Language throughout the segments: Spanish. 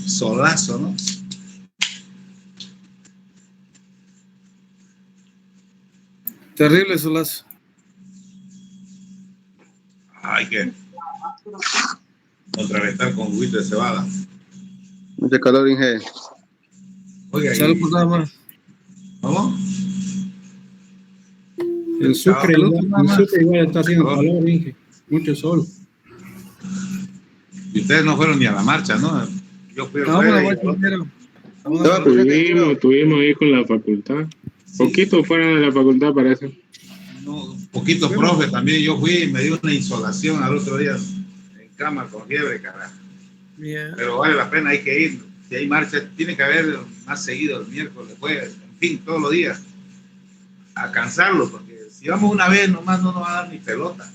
solazo, ¿no? Terrible solazo. Hay que contrarrestar con juguito de cebada. Mucha calor, Inge. Oiga, Salud por nada más. ¿Cómo? En Sucre igual está haciendo calor, Inge. Mucho sol. Y ustedes no fueron ni a la marcha, ¿no? Yo fui Vamos a la marcha entera. Estuvimos ahí con la facultad. Sí. Poquito fuera de la facultad, parece. No, poquito profe también. Yo fui y me dio una insolación al otro día en cama con fiebre, carajo. Yeah. Pero vale la pena, hay que ir. Si hay marcha, tiene que haber más seguido el miércoles, jueves, en fin, todos los días. A cansarlo, porque si vamos una vez nomás no nos va a dar ni pelota.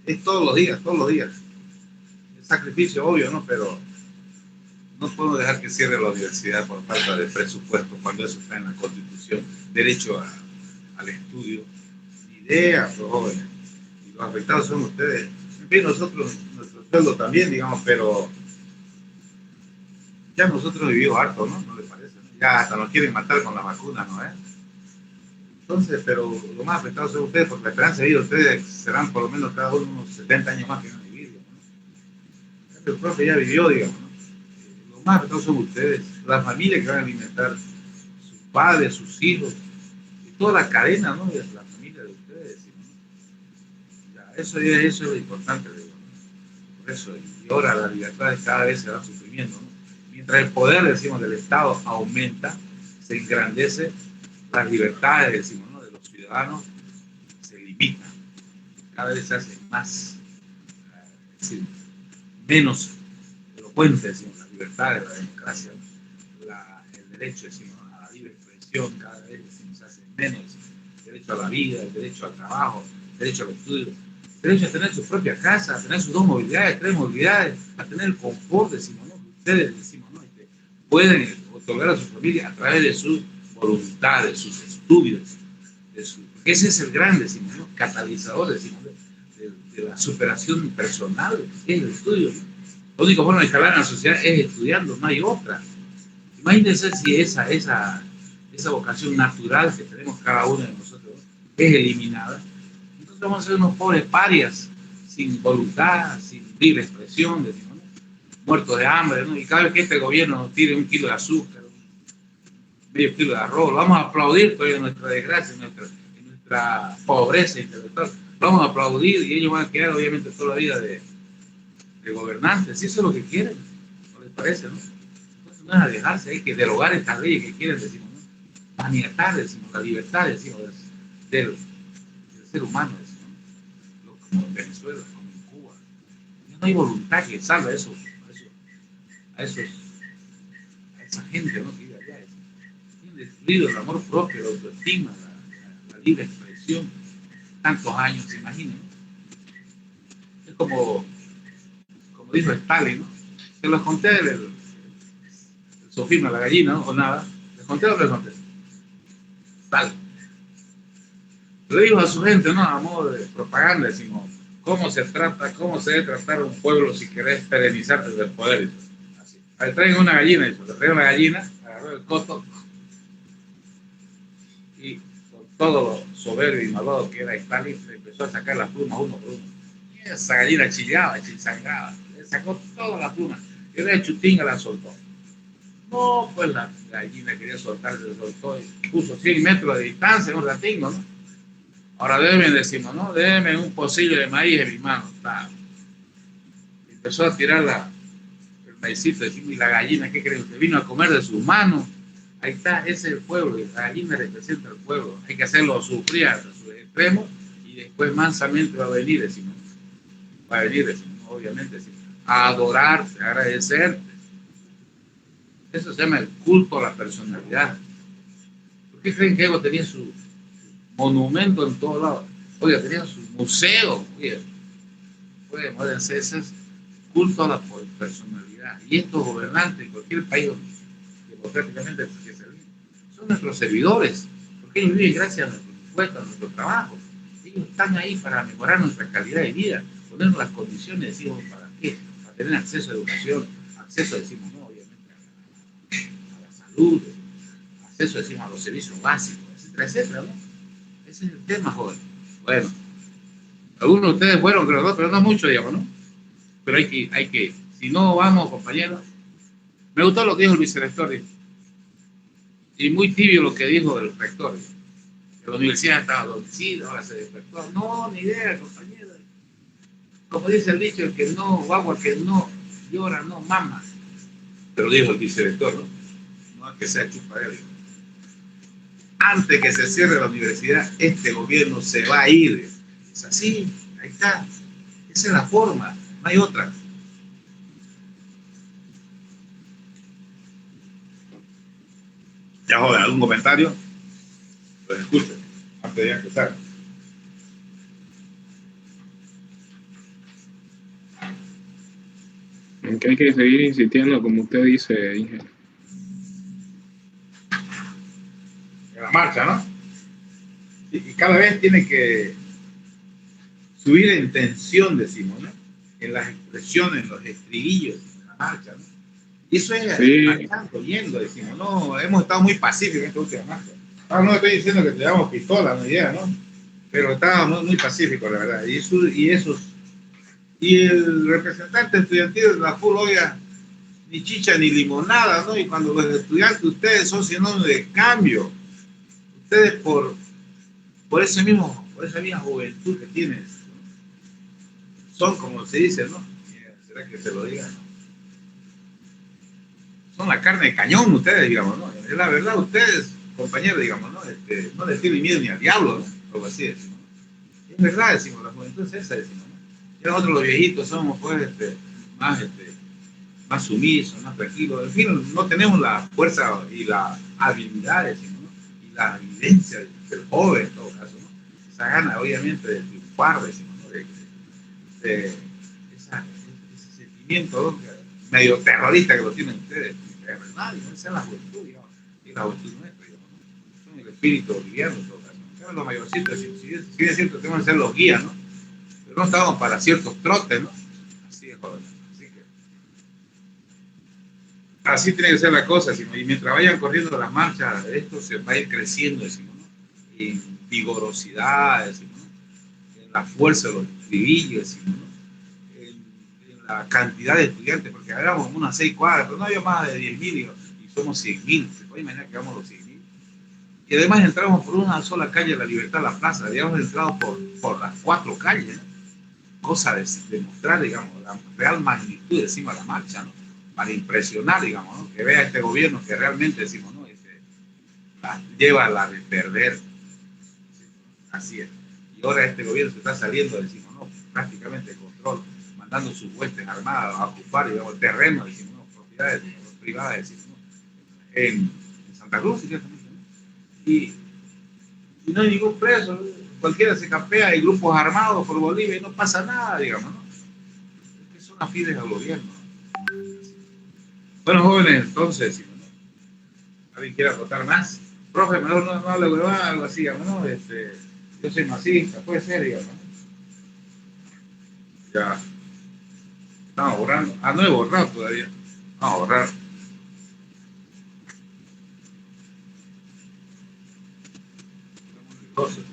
Es todos los días, todos los días. Es sacrificio, obvio, ¿no? Pero no podemos dejar que cierre la universidad por falta de presupuesto cuando eso está en la Constitución. Derecho al estudio. Ideas, los jóvenes. Y los afectados son ustedes. En fin, nosotros, nuestro sueldo también, digamos, pero ya nosotros vivimos harto, ¿no? ¿No les parece? Ya hasta nos quieren matar con las vacunas, ¿no? Entonces, pero lo más afectados son ustedes, porque la esperanza de vida de ustedes serán por lo menos cada uno unos 70 años más que no han vivido, ¿no? El profe ya vivió, digamos, ¿no? Los más afectados son ustedes, las familias que van a alimentar sus padres, sus hijos, y toda la cadena, ¿no? De la familia de ustedes, ¿no? Ya, eso es lo importante, digo, ¿no? Por eso, y ahora las libertades cada vez se van suprimiendo, ¿no? Mientras el poder, decimos, del Estado aumenta, se engrandece, las libertades, decimos, ¿no? De los ciudadanos se limitan, cada vez se hace más, es decir, menos elocuente, decimos, las libertades, la democracia, el derecho, decimos, a la libre expresión, cada vez, decimos, se hace menos, decimos, el derecho a la vida, el derecho al trabajo, el derecho al estudio, el derecho a tener su propia casa, a tener sus 2 movilidades, 3 movilidades, a tener el confort, decimos, ¿no? Ustedes, decimos, ¿no? Pueden otorgar a su familia a través de sus voluntades, sus estudios, porque ese es el gran, decimos, ¿no? Catalizador, decimos, de la superación personal, es el estudio, ¿no? La única forma de escalar en la sociedad es estudiando, no hay otra. Imagínense si esa vocación natural que tenemos cada uno de nosotros es eliminada. Entonces vamos a ser unos pobres parias, sin voluntad, sin libre expresión, decimos, ¿no? Muertos de hambre, ¿no? Y cada vez que este gobierno nos tire 1 kilo de azúcar, medio kilo de arroz, lo vamos a aplaudir todavía en nuestra desgracia, en nuestra pobreza intelectual, lo vamos a aplaudir y ellos van a quedar obviamente toda la vida de gobernantes, si eso es lo que quieren, ¿no les parece, no? Entonces no es alejarse, hay que derogar estas leyes que quieren, decimos, ¿no? Maniatar, decimos, la libertad, decimos, del ser humano, decimos, ¿no? Como en Venezuela, como en Cuba. No hay voluntad que salga a esa gente, ¿no? Que vive allá, tiene destruido el amor propio, la autoestima, la libre expresión, tantos años, se imaginan, ¿no? Es como dijo Stalin, ¿no? Se los conté el sofisma, la gallina, ¿no? O nada. ¿Les conté o les conté? Stalin. Le dijo a su gente, ¿no? A modo de propaganda, decimos, ¿cómo se debe tratar a un pueblo si querés perenizar desde el poder? Así. Ahí traen una gallina, dice, le traen una gallina, agarró el coto, y con todo lo soberbio y malvado que era Stalin, le empezó a sacar las plumas uno por uno. Y esa gallina chillaba, chinzangaba. Sacó todas las plumas y de chutinga la soltó. No, pues la gallina quería soltar, se soltó y puso 100 metros de distancia en un ratito, ¿no? Ahora déme, decimos, ¿no? Déme un pocillo de maíz en mi mano. Empezó a tirar el maicito, decimos, y la gallina, ¿qué creen usted? Vino a comer de sus manos. Ahí está, ese es el pueblo, la gallina representa al pueblo. Hay que hacerlo sufrir a sus extremos y después mansamente va a venir, decimos. Va a venir, decimos, obviamente, decimos, a adorarte, a agradecerte. Eso se llama el culto a la personalidad. ¿Por qué creen que Evo tenía su monumento en todos lados? Oiga, tenía su museo. Oiga, pueden ser ese culto a la personalidad. Y estos gobernantes en cualquier país democráticamente que se vive, son nuestros servidores, porque ellos viven gracias a nuestros impuestos, a nuestro trabajo. Ellos están ahí para mejorar nuestra calidad de vida, ponernos las condiciones, decimos, ¿para qué? Para tener acceso a educación, acceso, decimos, no, salud, acceso, decimos, a los servicios básicos, etcétera, etcétera, ¿no? Ese es el tema, joven. Bueno, algunos de ustedes fueron, creo, ¿no? Pero no mucho, digamos, ¿no? Pero hay que, si no vamos, compañeros. Me gustó lo que dijo el vicerrector, y muy tibio lo que dijo el rector, que la universidad estaba adormecida, ahora se despertó. No, ni idea, compañero. Como dice el dicho, el que no, guagua, que no llora, no mama. Pero dijo el vicerrector, ¿no? No es que sea chupadero. Antes que se cierre la universidad, este gobierno se va a ir. Es así, ahí está. Esa es la forma, no hay otra. Ya, joven, ¿algún comentario? Pues escuchen, antes de empezar. En que hay que seguir insistiendo, como usted dice, Inge. En la marcha, ¿no? Y cada vez tiene que subir en tensión, decimos, ¿no? En las expresiones, en los estribillos de la marcha, ¿no? Y eso es marchando, yendo, decimos, no, hemos estado muy pacíficos en esta última marcha. Ahora no estoy diciendo que te damos pistola, no idea, ¿no? Pero estábamos muy pacíficos, la verdad. Y el representante estudiantil de la FUL, oiga, ni chicha ni limonada, ¿no? Y cuando los estudiantes, ustedes son sinónimos de cambio. Ustedes por esa misma juventud que tienen, ¿no? Son, como se dice, ¿no? ¿Será que se lo digan? Son la carne de cañón ustedes, digamos, ¿no? Es la verdad, ustedes, compañeros, digamos, ¿no? No les tienen miedo ni al diablo, ¿no? Algo así decimos, ¿no? Es verdad, decimos, la juventud es esa, decimos, ¿no? Y nosotros los viejitos somos, pues, más sumisos, más tranquilos. En fin, no tenemos la fuerza y la habilidad, decimos, ¿no? Y la evidencia del joven, en todo caso, ¿no? Esa gana, obviamente, de triunfar, decimos, ¿no? Ese sentimiento, ¿no? Medio terrorista que lo tienen ustedes, es verdad, ¿no? Esa es la juventud, digamos, y la juventud nuestra, digamos, ¿no? Son el espíritu boliviano, en todo caso. ¿No? Los mayorcitos, si es cierto, tenemos que ser los guías, ¿no? Pero no estábamos para ciertos trotes, ¿no? Así es, joder. Así tiene que ser la cosa, y mientras vayan corriendo las marchas, esto se va a ir creciendo, decimos, ¿no? En vigorosidad, decimos, ¿no? En la fuerza de los estribillos, decimos, ¿no? En la cantidad de estudiantes, porque éramos unas 6 cuadras, pero no había más de 10.000 y somos 100.000, se puede imaginar que vamos los 100.000. Y además entramos por una sola calle, La Libertad, La Plaza, habíamos entrado por las 4 calles, ¿no? Cosa de mostrar, digamos, la real magnitud, decimos, de la marcha, ¿no? Para impresionar, digamos, ¿no? Que vea este gobierno que realmente, decimos, ¿no? Lleva la de perder. Así es. Y ahora este gobierno se está saliendo, decimos, ¿no? Prácticamente de control, mandando sus huestes armadas a ocupar, digamos, el terreno, decimos, ¿no? Propiedades privadas, decimos, ¿no? En Santa Cruz, ciertamente, ¿no? Y no hay ningún preso, ¿no? Cualquiera se campea, hay grupos armados por Bolivia y no pasa nada, digamos, ¿no? Es que son afines al gobierno. Bueno, jóvenes, entonces, ¿no? ¿Alguien quiere aportar más? Profe, mejor no hable huevada, algo así, digamos, ¿no? Yo soy masista, puede ser, digamos, ¿no? Ya. Estamos borrando. Ah, no he borrado todavía. Vamos a borrar. Estamos nerviosos.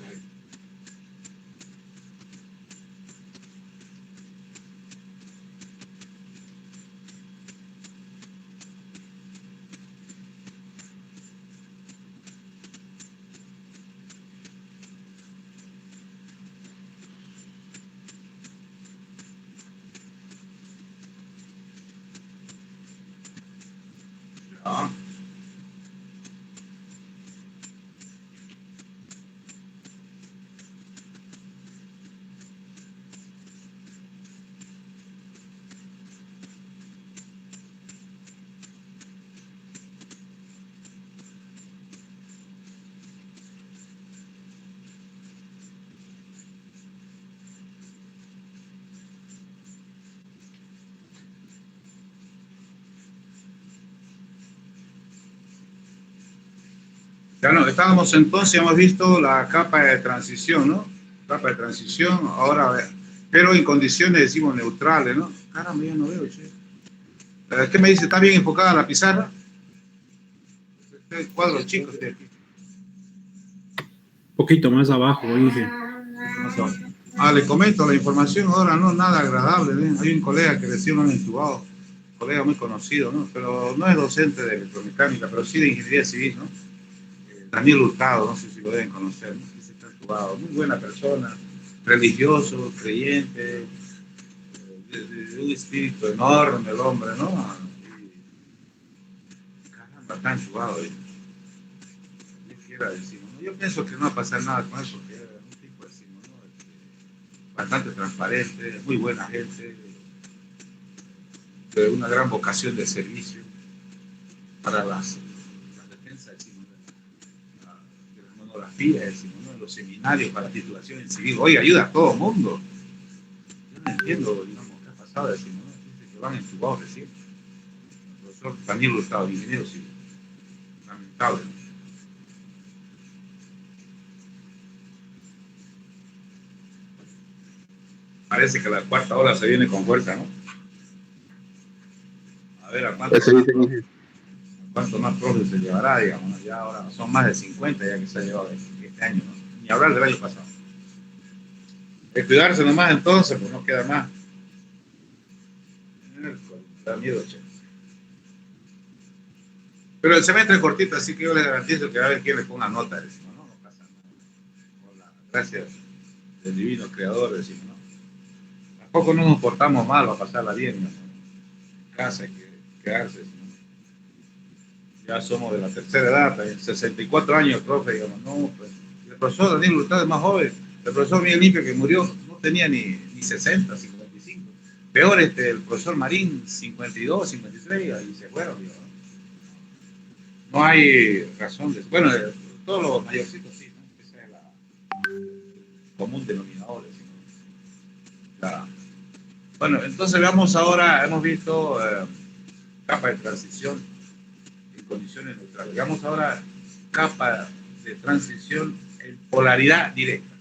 Ja. Bueno, estábamos entonces, hemos visto la capa de transición, ¿no? Capa de transición, ahora, pero en condiciones, decimos, neutrales, ¿no? Caramba, yo no veo, che. ¿Qué me dice? ¿Está bien enfocada la pizarra? Este cuadro chico, este. Un poquito más abajo, Inge. Le comento la información ahora, no nada agradable. ¿Eh? Hay un colega que recién lo han intubado, colega muy conocido, ¿no? Pero no es docente de electromecánica, pero sí de ingeniería civil, ¿no? Daniel Hurtado, no sé si lo deben conocer, ¿no? Se está intubado, muy buena persona, religioso, creyente, de un espíritu enorme el hombre, ¿no? Y, caramba, está intubado. Yo pienso que no va a pasar nada con eso, porque es un tipo así, ¿no? Bastante transparente, muy buena gente, de una gran vocación de servicio para la defensa de la monografía, decimos, ¿no? De los seminarios para titulación en civil. Oye, ayuda a todo el mundo. Yo no entiendo, digamos, qué ha pasado, decimos, ¿no? Dice que van entubados recién. El profesor Daniel Hurtado, ingeniero civil. Lamentable. Parece que la cuarta ola se viene con fuerza, ¿no? A ver, ¿a cuánto más profes se llevará, digamos? Ya ahora son más de 50 ya que se ha llevado este año, ¿no? Ni hablar del año pasado. De cuidarse nomás entonces, pues no queda más. Da miedo, che. Pero el semestre es cortito, así que yo les garantizo que va a haber quien le ponga nota, decimos, ¿no? No pasa nada. Con la gracia del divino creador, decimos, ¿no? Tampoco no nos portamos mal, va a pasarla bien, ¿no? En casa hay que quedarse, ¿no? Ya somos de la tercera edad, en 64 años, profe, digamos, no, pues, el profesor Daniel Hurtado es más joven, el profesor Miguel Limpio que murió no tenía ni 60, 55, peor el profesor Marín, 52, 53, ahí se fueron, digamos. No hay razón de, bueno, todos los mayorcitos sí, ¿no? Ese es el común denominador, ¿sí? Bueno, entonces veamos ahora, hemos visto capa de transición en condiciones neutrales. Veamos ahora capa de transición en polaridad directa.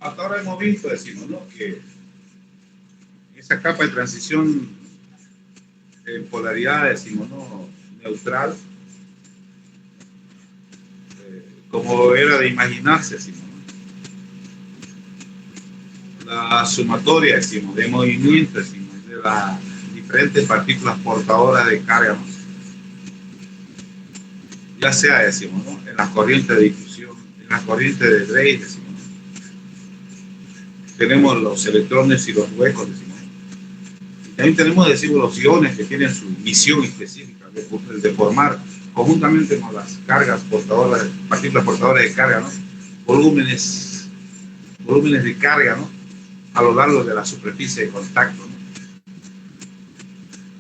Hasta ahora hemos visto, decimos, ¿no? Que esa capa de transición en polaridad, decimos, ¿no? Neutral, como era de imaginarse, decimos, ¿no? La sumatoria, decimos, de movimiento, decimos, de las diferentes partículas portadoras de carga, ¿no? Ya sea, decimos, ¿no? En las corrientes de difusión, en las corrientes de Drake, decimos, tenemos los electrones y los huecos, decimos. Y también tenemos, decimos, los iones que tienen su misión específica de formar conjuntamente con las cargas portadoras, partículas portadoras de carga, ¿no? Volúmenes de carga, ¿no? A lo largo de la superficie de contacto, ¿no?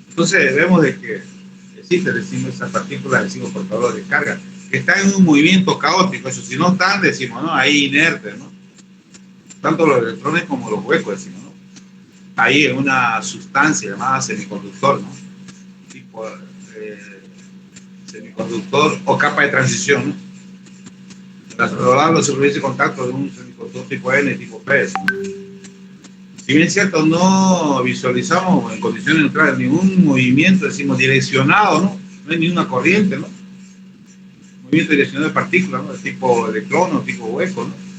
Entonces vemos de que existen, decimos, esas partículas, decimos, portadoras de carga que están en un movimiento caótico. Eso, si no están, decimos, ¿no? Ahí inertes, ¿no? Tanto los electrones como los huecos, decimos, ¿no? Ahí en una sustancia llamada semiconductor, ¿no? Tipo semiconductor o capa de transición, ¿no? A lo largo de la superficie de contacto de un semiconductor tipo N, tipo P, ¿no? Si bien es cierto, no visualizamos en condiciones neutrales ningún movimiento, decimos, direccionado, ¿no? No hay ninguna corriente, ¿no? Movimiento direccionado de partículas, ¿no? De tipo electrón o tipo hueco, ¿no?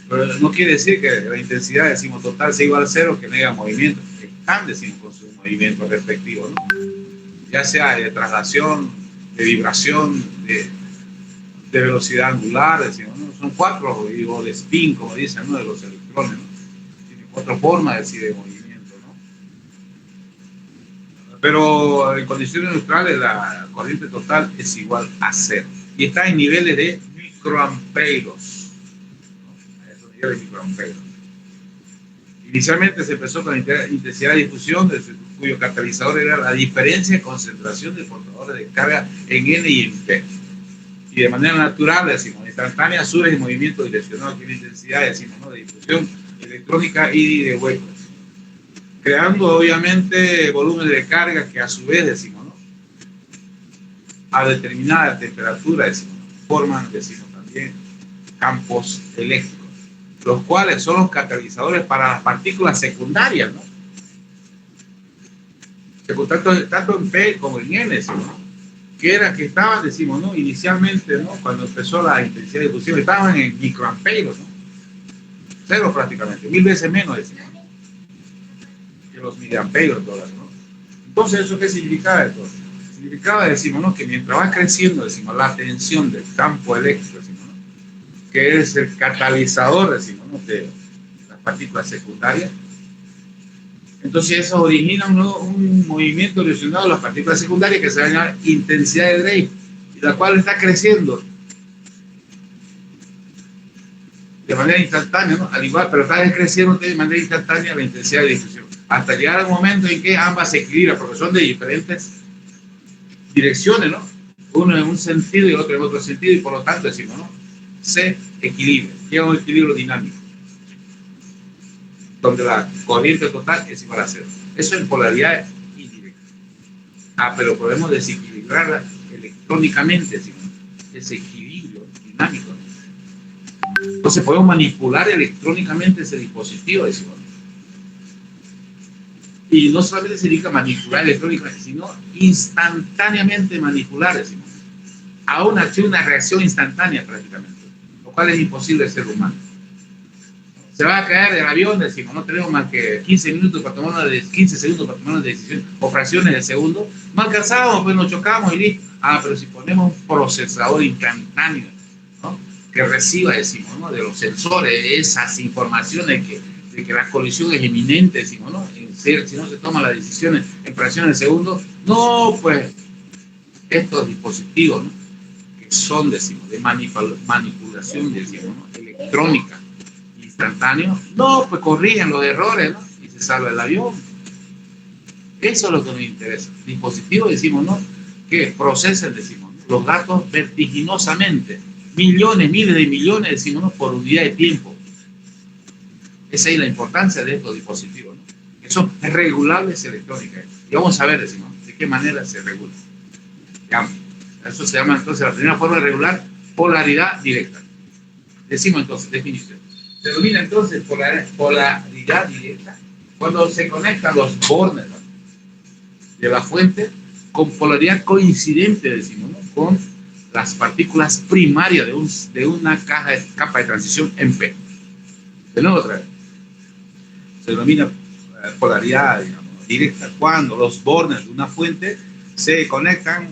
Pero no quiere decir que la intensidad, decimos, total sea igual a cero, que no haya movimiento. Están, decimos, con sus movimientos respectivos, ¿no? Ya sea de traslación, de vibración, de velocidad angular, decimos, ¿no? Son 4, o de spin, como dicen, ¿no? De los electrones, ¿no? Tienen 4 formas, decir, de movimiento, ¿no? Pero en condiciones neutrales la corriente total es igual a 0. Y está en niveles de microamperos. De microamperos. Inicialmente se empezó con la intensidad de difusión, cuyo catalizador era la diferencia de concentración de portadores de carga en N y en P. y de manera natural, decimos, instantánea, surge el movimiento direccionado que la intensidad, decimos, ¿no? De difusión electrónica y de huecos, creando obviamente volúmenes de carga que a su vez, decimos, ¿no? A determinada temperatura, decimos, forman, decimos también, campos eléctricos, los cuales son los catalizadores para las partículas secundarias, ¿no? Tanto en P como en N, ¿no? Que estaban, decimos, ¿no? Inicialmente, ¿no? Cuando empezó la intensidad de difusión, estaban en microamperos, ¿no? Cero prácticamente, 1000 veces menos, decimos, ¿no? Que los miliamperos, todas, ¿no? Entonces, ¿eso qué significaba esto? Significaba, decimos, ¿no? Que mientras va creciendo, decimos, la tensión del campo eléctrico, decimos, ¿no? Que es el catalizador, decimos, ¿no? De las partículas secundarias. Entonces eso origina un movimiento relacionado a las partículas secundarias que se va a llamar intensidad de Drake, y la cual está creciendo de manera instantánea, ¿no? Al igual, pero está creciendo de manera instantánea la intensidad de difusión, hasta llegar al momento en que ambas se equilibran, porque son de diferentes direcciones, ¿no? Uno en un sentido y el otro en otro sentido, y por lo tanto decimos, ¿no? Se equilibra, llega a un equilibrio dinámico, donde la corriente total es igual a cero. Eso en polaridad indirecta. Pero podemos desequilibrarla electrónicamente, ¿sí? Ese equilibrio dinámico. Entonces podemos manipular electrónicamente ese dispositivo, decimos. Y no solamente significa manipular electrónicamente, sino instantáneamente manipular, decimos. A una reacción instantánea prácticamente, lo cual es imposible de ser humano. Se va a caer del avión, decimos, no tenemos más que 15 minutos para tomar 15 segundos para tomar una decisión, o fracciones de segundo, no alcanzamos, pues nos chocamos y listo. Pero si ponemos un procesador instantáneo, ¿no? Que reciba, decimos, ¿no? De los sensores, esas informaciones de que la colisión es inminente, decimos, ¿no? Si no se toman las decisiones en fracciones de segundo, no, pues estos dispositivos, ¿no? Que son, decimos, de manipulación, decimos, ¿no? Electrónica, instantáneo, no, pues corrigen los errores, ¿no? Y se salva el avión. Eso es lo que nos interesa. Dispositivos, decimos, ¿no? Que procesen, decimos, ¿no? Los datos vertiginosamente, millones, miles de millones, decimos, ¿no? Por unidad de tiempo. Esa es la importancia de estos dispositivos, ¿no? Que son regulables electrónicamente. Y vamos a ver, decimos, de qué manera se regula. Digamos, eso se llama entonces la primera forma de regular, polaridad directa. Decimos entonces, definición. Se denomina entonces polaridad directa cuando se conectan los bornes, ¿no? De la fuente con polaridad coincidente, decimos, ¿no? Con las partículas primarias de una capa de transición en P. De nuevo otra vez. Se denomina polaridad, digamos, directa cuando los bornes de una fuente se conectan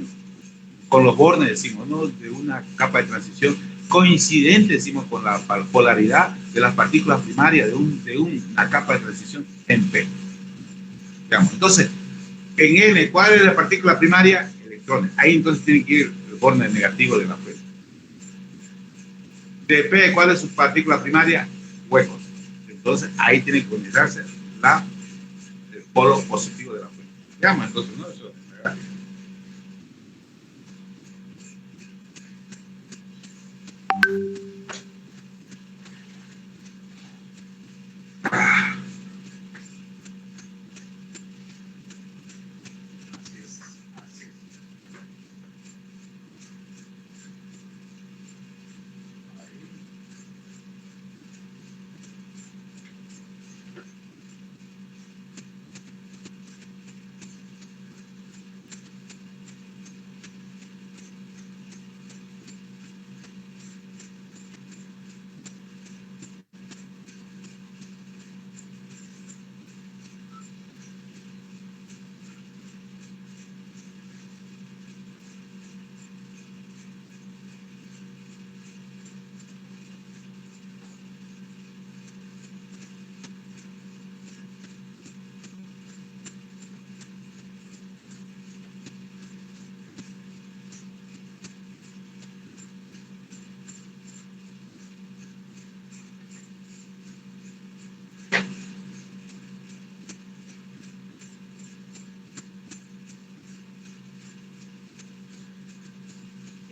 con los bornes, decimos, ¿no? De una capa de transición coincidente, decimos, con la polaridad de las partículas primarias de una capa de transición en P. Digamos, entonces, en N, ¿cuál es la partícula primaria? Electrones. Ahí entonces tiene que ir el borne negativo de la fuente. De P, ¿cuál es su partícula primaria? Huecos. Entonces, ahí tiene que conectarse el polo positivo de la fuente. Digamos, entonces, ¿no? Eso es verdad.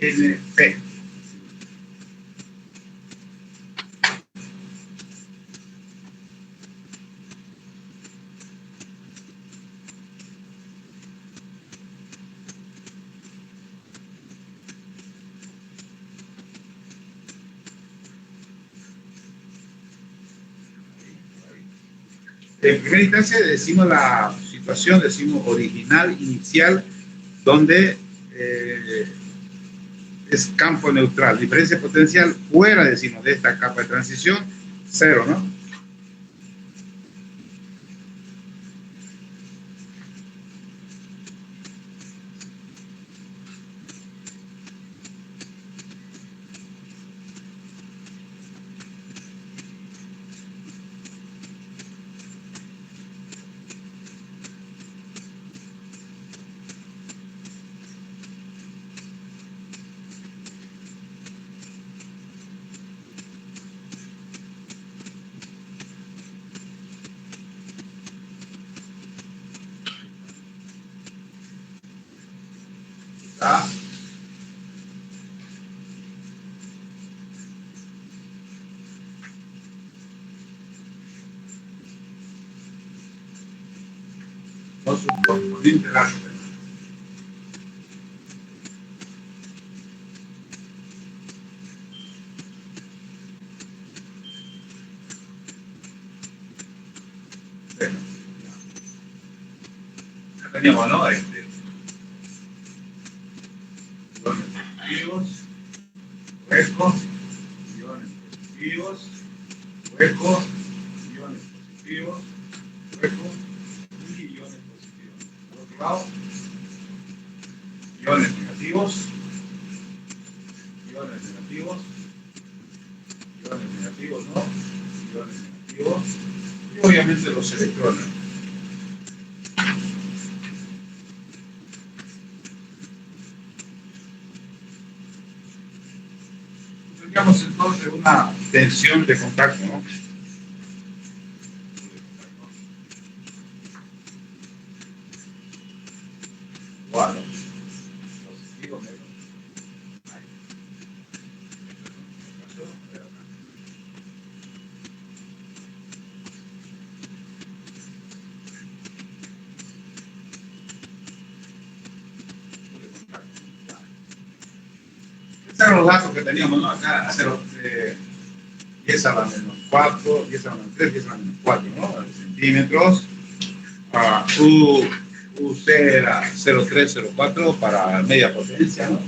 NP. En primera instancia decimos la situación, decimos original, inicial, donde es campo neutral. Diferencia potencial fuera, decimos, de esta capa de transición, 0, ¿no? ¿Ah? No es un componente láser. Bueno, ya teníamos, ¿no? Iones positivos, huecos, iones positivos, huecos, iones positivos, huecos y iones positivos. Por otro lado, iones negativos, iones negativos, iones negativos, ¿no? Iones negativos y obviamente los electrones. Tengamos entonces una tensión de contacto, ¿no? Igual, ¿no? Positivo, negro. Ahí. Estos eran los datos que teníamos, ¿no? Acá, 10 a la menos 4, 10 a la menos 3, 10 a la menos 4, ¿no? Centímetros. UC era 0,304 para media potencia, ¿no?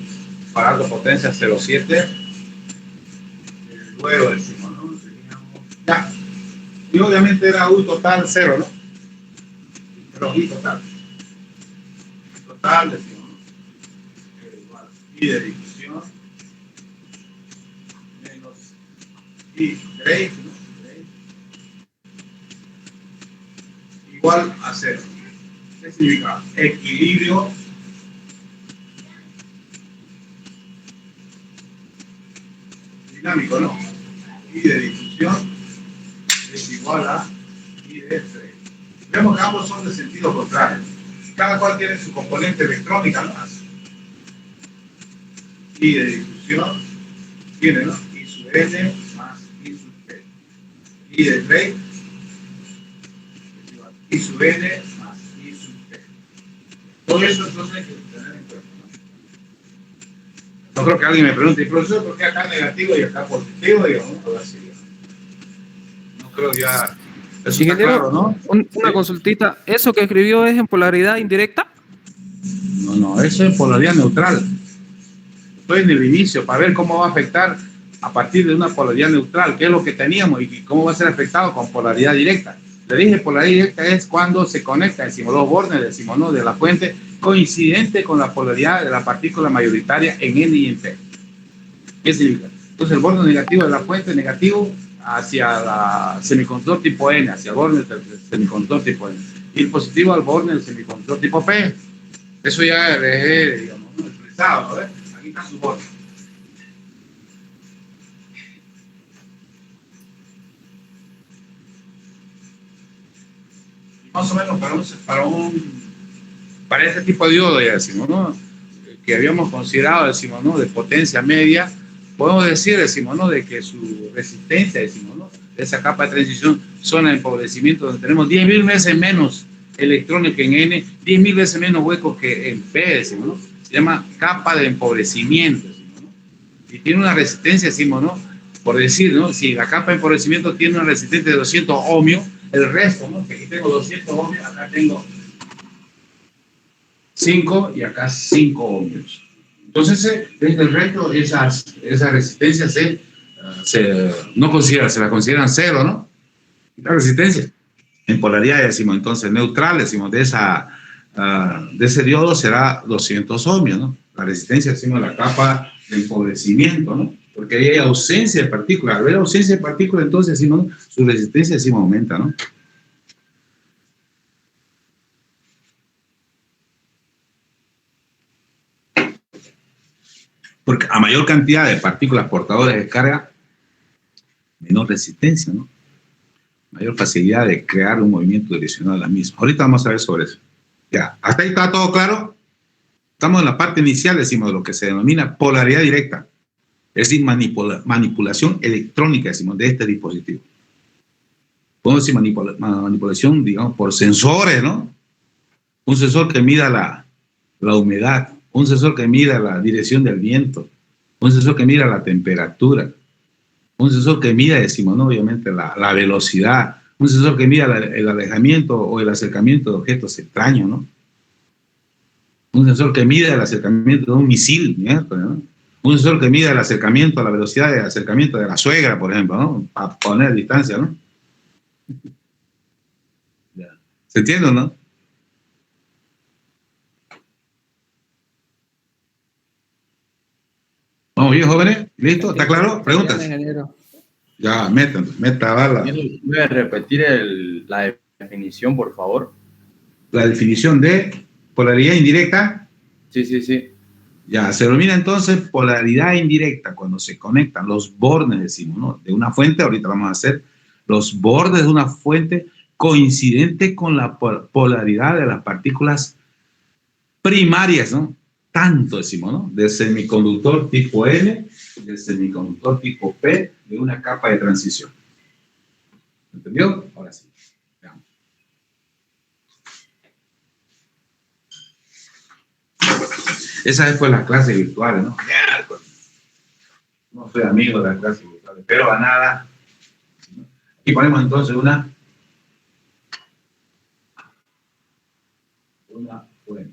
Para alta potencia 0,7. Luego decimos, ¿no? Ya. Y obviamente era U total 0, ¿no? Pero I total. Total decimos, ¿no? Igual I de difusión menos I Drake, ¿no? Drake, igual a 0. ¿Qué significa? Equilibrio dinámico, ¿no? I de difusión es igual a I de Drake. Vemos que ambos son de sentido contrario. Cada cual tiene su componente electrónica, ¿no? I de difusión tiene, ¿no? I sub N más I sub P. I de Drake es igual a I sub N más I sub P. Todo eso entonces hay que tener en cuenta, ¿no? No creo que alguien me pregunte, profesor, ¿por qué acá negativo y acá positivo? Digamos, todo así. No creo ya. Eso está claro, ¿no? Una consultita. ¿Eso que escribió es en polaridad indirecta? No, eso es polaridad neutral. Estoy en el inicio para ver cómo va a afectar a partir de una polaridad neutral, qué es lo que teníamos y cómo va a ser afectado con polaridad directa. Le dije, polaridad directa es cuando se conecta, decimos, los bornes, decimos, ¿no? De la fuente coincidente con la polaridad de la partícula mayoritaria en N y en P. ¿Qué significa? Entonces el borde negativo de la fuente negativo hacia la semiconductor tipo N, hacia el borde del semiconductor tipo N, y el positivo al borde del semiconductor tipo P. Eso ya les he, digamos, expresado, ¿no? Aquí está su borde. Y más o menos para este tipo de diodo, ya decimos, ¿no? Que habíamos considerado, decimos, ¿no? De potencia media, podemos decir, decimos, ¿no? De que su resistencia, decimos, ¿no? De esa capa de transición, zona de empobrecimiento, donde tenemos 10.000 veces menos electrones que en N, 10.000 veces menos huecos que en P, decimos, ¿no? Se llama capa de empobrecimiento, decimos, ¿no? Y tiene una resistencia, decimos, ¿no? Por decir, ¿no? Si la capa de empobrecimiento tiene una resistencia de 200 ohmios, el resto, ¿no? Que aquí tengo 200 ohmios, acá tengo 5 y acá 5 ohmios. Entonces, desde el resto, esas resistencias no se la consideran cero, ¿no? La resistencia en polaridad, decimos, entonces, neutral, decimos, de ese diodo será 200 ohmios, ¿no? La resistencia, decimos, la capa de empobrecimiento, ¿no? Porque ahí hay ausencia de partículas. Al haber ausencia de partículas, entonces, decimos, su resistencia, decimos, aumenta, ¿no? Porque a mayor cantidad de partículas portadoras de carga, menor resistencia, ¿no? Mayor facilidad de crear un movimiento direccional a la misma. Ahorita vamos a ver sobre eso. Ya, ¿hasta ahí está todo claro? Estamos en la parte inicial, decimos, de lo que se denomina polaridad directa. Es decir, manipulación electrónica, decimos, de este dispositivo. Podemos decir manipulación, digamos, por sensores, ¿no? Un sensor que mida la humedad, un sensor que mida la dirección del viento, un sensor que mida la temperatura, un sensor que mida, decimos, ¿no? Obviamente, la velocidad, un sensor que mida el alejamiento o el acercamiento de objetos extraños, ¿no? Un sensor que mida el acercamiento de un misil, ¿no? Un sensor que mida el acercamiento, la velocidad de acercamiento de la suegra, por ejemplo, ¿no? Para poner distancia, ¿no? ¿Se entiende, no? Vamos bien, jóvenes. ¿Listo? ¿Está claro? ¿Preguntas? Ya, meta bala. ¿Voy a repetir la definición, por favor? La definición de polaridad indirecta. Sí. Ya, se denomina entonces polaridad indirecta cuando se conectan los bordes, decimos, ¿no? De una fuente. Ahorita vamos a hacer los bordes de una fuente coincidente con la polaridad de las partículas primarias, ¿no? Tanto, decimos, ¿no? Del semiconductor tipo N, del semiconductor tipo P, de una capa de transición. ¿Entendió? Ahora sí. Veamos. Esa fue las clases virtuales, ¿no? No soy amigo de las clases virtuales, pero a nada. Aquí ponemos entonces una fuente.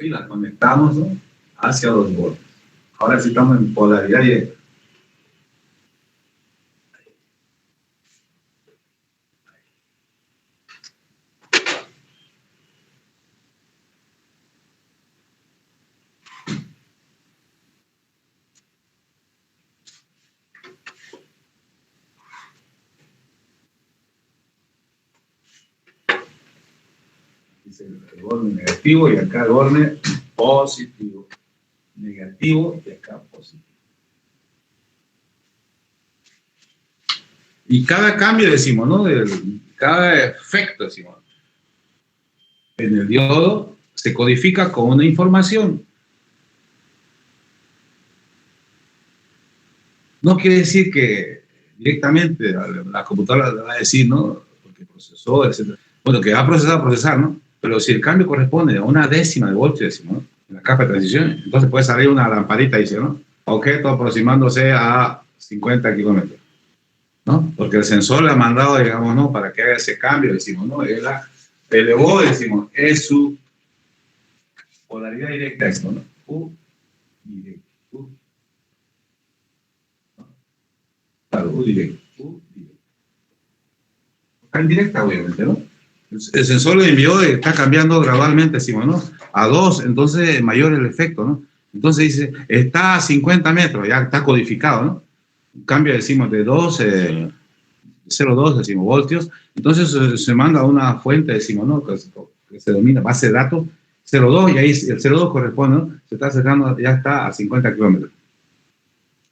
Y la conectamos, ¿no? Hacia los bordes. Ahora sí estamos en polaridad directa. El borne negativo y acá el borne positivo. Negativo y acá positivo. Y cada cambio, decimos, ¿no? Cada efecto, decimos, en el diodo se codifica con una información. No quiere decir que directamente la computadora le va a decir, ¿no? Porque procesó, etc. Bueno, que va a procesar, ¿no? Pero si el cambio corresponde a una décima de voltio, decimos, ¿no? En la capa de transición, entonces puede salir una lamparita y dice, ¿no? Objeto aproximándose a 50 kilómetros, ¿no? Porque el sensor le ha mandado, digamos, ¿no? Para que haga ese cambio, decimos, ¿no? Él la elevó, decimos, es su polaridad directa, esto, ¿no? U directo. Claro, U directo. Está indirecta, obviamente, ¿no? El sensor le envió, está cambiando gradualmente, decimos, ¿no? A 2, entonces mayor el efecto, ¿no? Entonces dice, está a 50 metros, ya está codificado, ¿no? Un cambio, decimos, de 2, 0,2, decimos, voltios. Entonces se manda a una fuente, decimos, ¿no? Que se denomina base de datos, 0,2, y ahí el 0,2 corresponde, ¿no? Se está acercando, ya está a 50 kilómetros.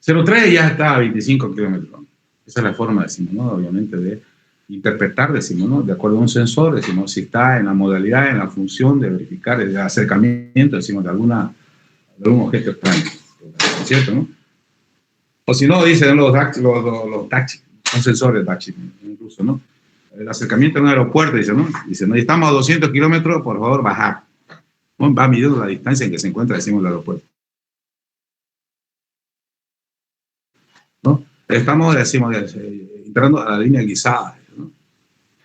0,3 ya está a 25 kilómetros, ¿no? Esa es la forma, decimos, ¿no? Obviamente de interpretar, decimos, ¿no? De acuerdo a un sensor, decimos, si está en la modalidad, en la función de verificar el acercamiento, decimos, de algún objeto extraño, ¿cierto, no? O si no, dicen los taxis, son sensores taxis, incluso, ¿no? El acercamiento en un aeropuerto, dice, ¿no? Dice, no, estamos a 200 kilómetros, por favor, bajar. Bueno, va midiendo la distancia en que se encuentra, decimos, el aeropuerto. ¿no? Estamos, decimos, entrando a la línea guisada, ¿no?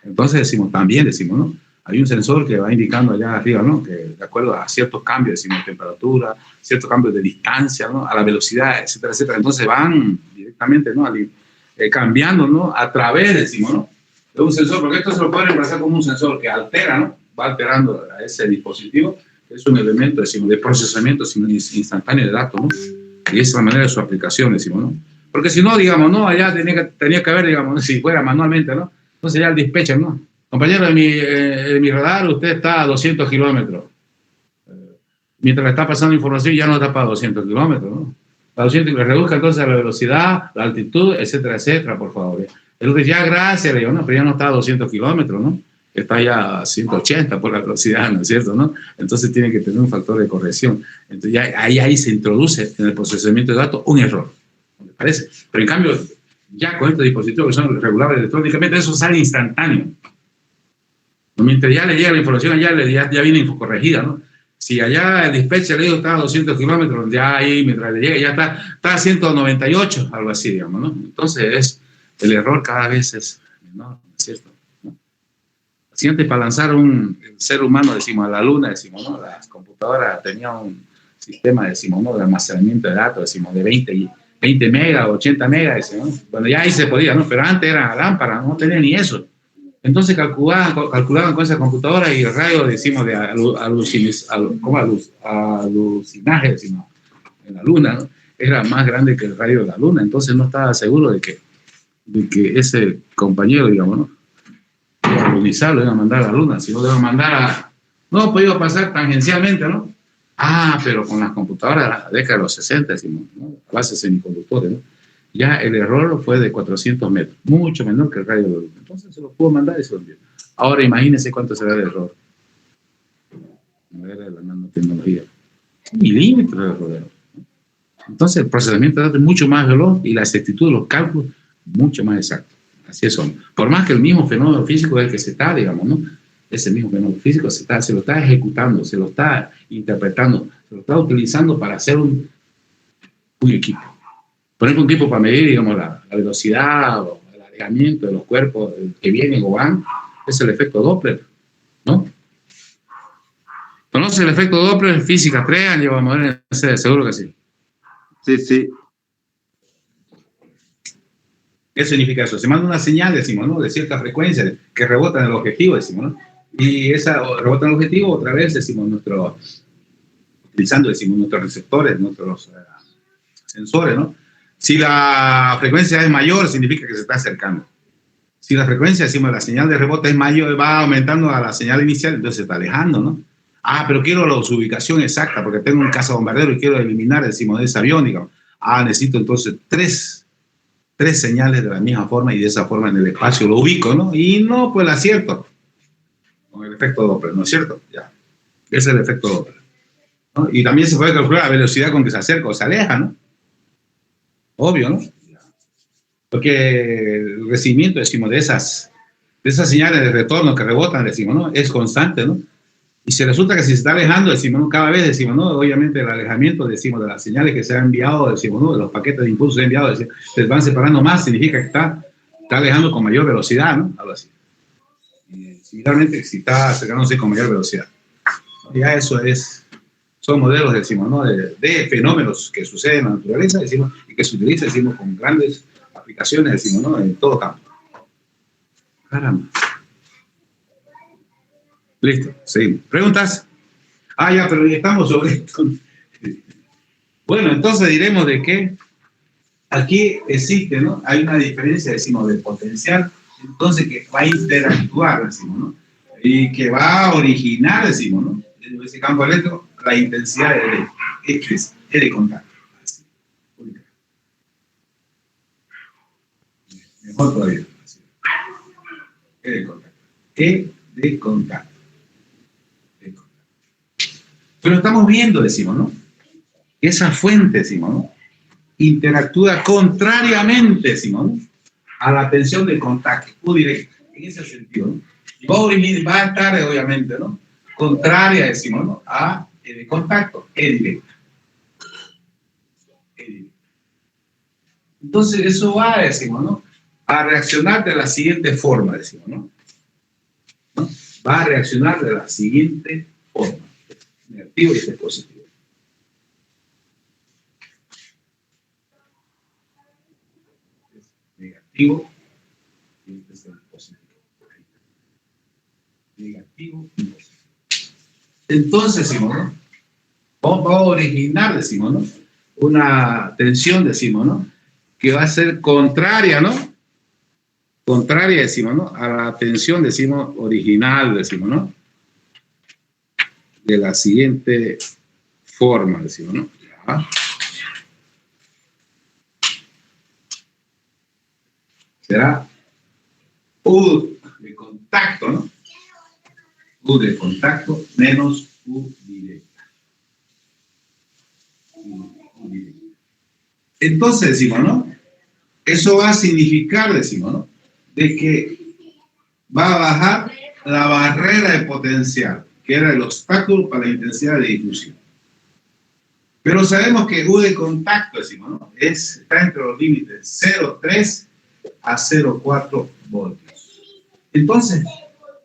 Entonces decimos, también decimos, ¿no? Hay un sensor que va indicando allá arriba, ¿no? Que de acuerdo a ciertos cambios, decimos, de temperatura, ciertos cambios de distancia, ¿no? A la velocidad, etcétera, etcétera. Entonces van directamente, ¿no? Cambiando, ¿no? A través, decimos, ¿no? De un sensor, porque esto se lo puede reemplazar como un sensor que altera, ¿no? Va alterando a ese dispositivo, que es un elemento, decimos, de procesamiento instantáneo de datos, ¿no? Y esa es la manera de su aplicación, decimos, ¿no? Porque si no, digamos, no, allá tenía que haber, digamos, si fuera manualmente, ¿no? Entonces ya el dispatcher, ¿no? Compañero, en mi radar usted está a 200 kilómetros. Mientras le está pasando información, ya no está para 200 kilómetros, ¿no? Para 200, le reduzca entonces la velocidad, la altitud, etcétera, etcétera, por favor. Él dice, ya, gracias, le digo, no, pero ya no está a 200 kilómetros, ¿no? Está ya a 180 por la velocidad, ¿no es cierto, no? Entonces tiene que tener un factor de corrección. Entonces ya ahí se introduce en el procesamiento de datos un error, ¿me parece? Pero en cambio, ya con estos dispositivos que son regulables electrónicamente, eso sale instantáneo. Mientras ya le llega la información, ya viene corregida, ¿no? Si allá el dispatcher le está a 200 kilómetros, ya ahí, mientras le llega, ya está a 198, algo así, digamos, ¿no? Entonces, el error cada vez es menor, ¿no es cierto? ¿No? Así antes, para lanzar un ser humano, decimos, a la luna, decimos, ¿no? Las computadoras tenían un sistema, decimos, ¿no? De almacenamiento de datos, decimos, de 20 megas, 80 megas, decimos, ¿no? Bueno, ya ahí se podía, ¿no? Pero antes era lámpara, no tenía ni eso. Entonces calculaban con esa computadora y el radio, decimos, de alucinaje, decimos, en la luna, ¿no? Era más grande que el radio de la luna. Entonces no estaba seguro de que ese compañero, digamos, ¿no? Iba a lunizar, lo iba a mandar a la luna, sino lo iba a mandar a... No, pues iba a pasar tangencialmente, ¿no? Ah, pero con las computadoras de la década de los 60, decimos, ¿no? A base de semiconductores, ¿no? Ya el error fue de 400 metros, mucho menor que el radio de la luna. Entonces se lo pudo mandar y se lo envió. Ahora imagínense cuánto será el error. No era de la nanotecnología. Milímetros de error. Entonces el procesamiento de datos es mucho más veloz y la exactitud de los cálculos mucho más exacta. Así es. Por más que el mismo fenómeno físico es el que se está, digamos, ¿no? Ese mismo fenómeno físico se lo está ejecutando, se lo está interpretando, se lo está utilizando para hacer un equipo. Por ejemplo, un tipo para medir, digamos, la velocidad o el alejamiento de los cuerpos que vienen o van, es el efecto Doppler, ¿no? ¿Conoce el efecto Doppler en física 3 años? Vamos a ver, seguro que sí. Sí, sí. ¿Qué significa eso? Se manda una señal, decimos, ¿no? De cierta frecuencia que rebota en el objetivo, decimos, ¿no? Y esa rebota en el objetivo, otra vez, decimos, utilizando, decimos, nuestros receptores, nuestros sensores, ¿no? Si la frecuencia es mayor, significa que se está acercando. Si la frecuencia, decimos, la señal de rebote es mayor, va aumentando a la señal inicial, entonces se está alejando, ¿no? Ah, pero quiero su ubicación exacta, porque tengo un cazabombardero y quiero eliminar, decimos, de esa avión, digamos. Ah, necesito entonces tres señales de la misma forma y de esa forma en el espacio lo ubico, ¿no? Y no, pues la acierto. Con el efecto Doppler, ¿no es cierto? Ya. Ese es el efecto Doppler, ¿no? Y también se puede calcular la velocidad con que se acerca o se aleja, ¿no? Obvio, ¿no? Porque el recibimiento, decimos, de esas señales de retorno que rebotan, decimos, ¿no? Es constante, ¿no? Y si resulta que si se está alejando, decimos, ¿no? Cada vez, decimos, ¿no? Obviamente el alejamiento, decimos, de las señales que se han enviado, decimos, ¿no? De los paquetes de impulso enviados, se van separando más, significa que está alejando con mayor velocidad, ¿no? Algo así. Y similarmente, si está acercándose con mayor velocidad. Ya eso son modelos, decimos, ¿no? De fenómenos que suceden en la naturaleza, decimos, y que se utilizan, decimos, con grandes aplicaciones, decimos, ¿no? En todo campo. Caramba. Listo, seguimos. ¿Preguntas? Ah, ya, pero ya estamos sobre esto. Bueno, entonces diremos de que aquí existe, ¿no? Hay una diferencia, decimos, de potencial, entonces que va a interactuar, decimos, ¿no? Y que va a originar, decimos, ¿no? En ese campo eléctrico, la intensidad de X, E de contacto. Así. Mejor todavía. Así. E de contacto. E de contacto. Pero estamos viendo, decimos, ¿no? Esa fuente, decimos, ¿no? Interactúa contrariamente, decimos, ¿no? A la tensión de contacto directa, en ese sentido, ¿no? Y va a estar, obviamente, ¿no? Contraria, decimos, ¿no? A el contacto, directa. Entonces, eso va, decimos, ¿no? A reaccionar de la siguiente forma, decimos, ¿no? ¿No? Va a reaccionar de la siguiente forma. Negativo y este positivo. Negativo y este es el positivo. Negativo y positivo. Entonces, decimos, ¿no? Va a originar, decimos, ¿no? Una tensión, decimos, ¿no? Que va a ser contraria, ¿no? Contraria, decimos, ¿no? A la tensión, decimos, original, decimos, ¿no? De la siguiente forma, decimos, ¿no? Ya. Será U de contacto, ¿no? U de contacto menos U directa. U directa. Entonces decimos, ¿no? Eso va a significar, decimos, ¿no? De que va a bajar la barrera de potencial, que era el obstáculo para la intensidad de difusión. Pero sabemos que U de contacto, decimos, ¿no? Está entre los límites 0,3 a 0,4 voltios. Entonces,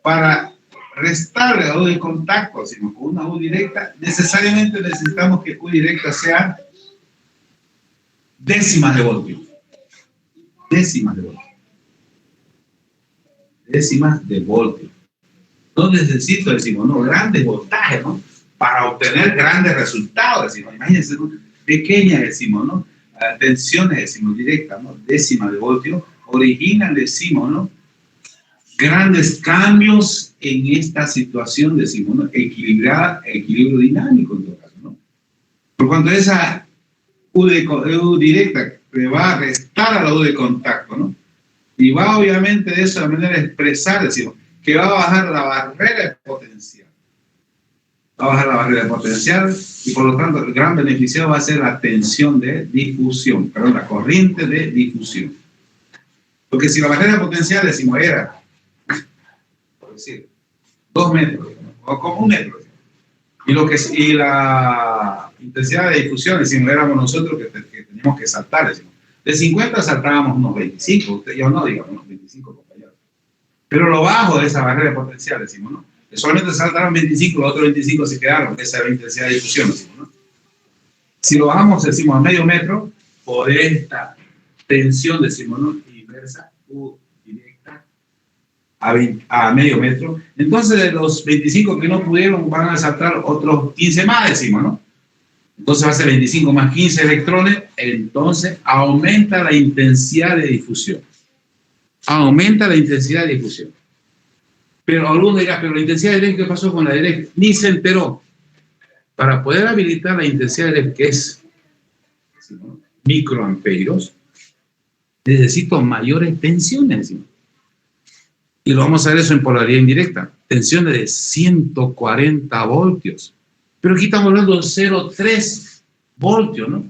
para restarle a U de contacto, decimos, con una U directa, necesariamente necesitamos que U directa sea décimas de voltio. Décimas de voltio. Décimas de voltio. No necesito, decimos, ¿no? Grandes voltajes, ¿no? Para obtener grandes resultados, decimos. Imagínense, ¿no? Pequeñas, decimos, ¿no? Tensiones, decimos, directas, ¿no? Décimas de voltio, originan, decimos, ¿no? Grandes cambios en esta situación, decimos, ¿no? Equilibrada, equilibrio dinámico, en todo caso, ¿no? Por cuanto esa U directa le va a restar a la U de contacto, ¿no? Y va obviamente de esa manera a expresar, decimos, que va a bajar la barrera de potencial. Va a bajar la barrera de potencial y por lo tanto el gran beneficiado va a ser la tensión de difusión, perdón, la corriente de difusión. Porque si la barrera de potencial, decimos, era, por decir, 2 metros, o como 1 metro, y la intensidad de difusión, decimos, éramos nosotros que teníamos que saltar, decimos. De 50 saltábamos unos 25, usted yo no, digamos, unos 25 compañeros. Pero lo bajo de esa barrera de potencial, decimos, ¿no? Que solamente saltaron 25, los otros 25 se quedaron, esa es la intensidad de difusión, decimos, ¿no? Si lo bajamos, decimos, a medio metro, por esta tensión, decimos, ¿no? Inversa, U directa, a medio metro. Entonces, de los 25 que no pudieron, van a saltar otros 15 más, decimos, ¿no? Entonces va a ser 25 más 15 electrones, entonces aumenta la intensidad de difusión. Aumenta la intensidad de difusión. Pero alguno dirá, pero la intensidad directa, ¿qué pasó con la directa? Ni se enteró. Para poder habilitar la intensidad directa, que es microamperios, necesito mayores tensiones. Y lo vamos a ver eso en polaridad indirecta. Tensiones de 140 voltios. Pero aquí estamos hablando de 0,3 voltios, ¿no?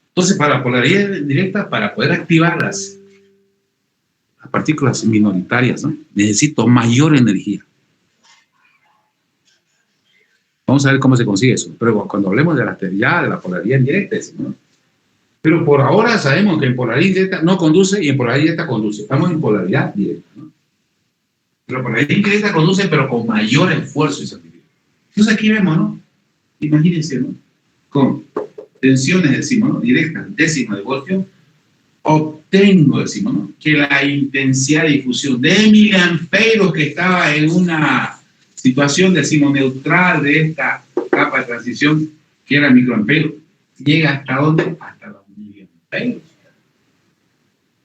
Entonces, para polaridad directa, para poder activar las partículas minoritarias, ¿no? Necesito mayor energía. Vamos a ver cómo se consigue eso. Pero cuando hablemos de la polaridad indirecta, ¿no? Pero por ahora sabemos que en polaridad indirecta no conduce y en polaridad directa conduce. Estamos en polaridad directa, ¿no? Pero polaridad indirecta conduce, pero con mayor esfuerzo y sacrificio. Entonces aquí vemos, ¿no? Imagínense, ¿no? Con tensiones, decimos, ¿no? Directas, décimas de voltio, obtengo, decimos, ¿no? Que la intensidad de difusión de miliamperos que estaba en una situación, decimos, neutral de esta capa de transición, que era microampero, llega hasta ¿dónde? Hasta los miliamperos.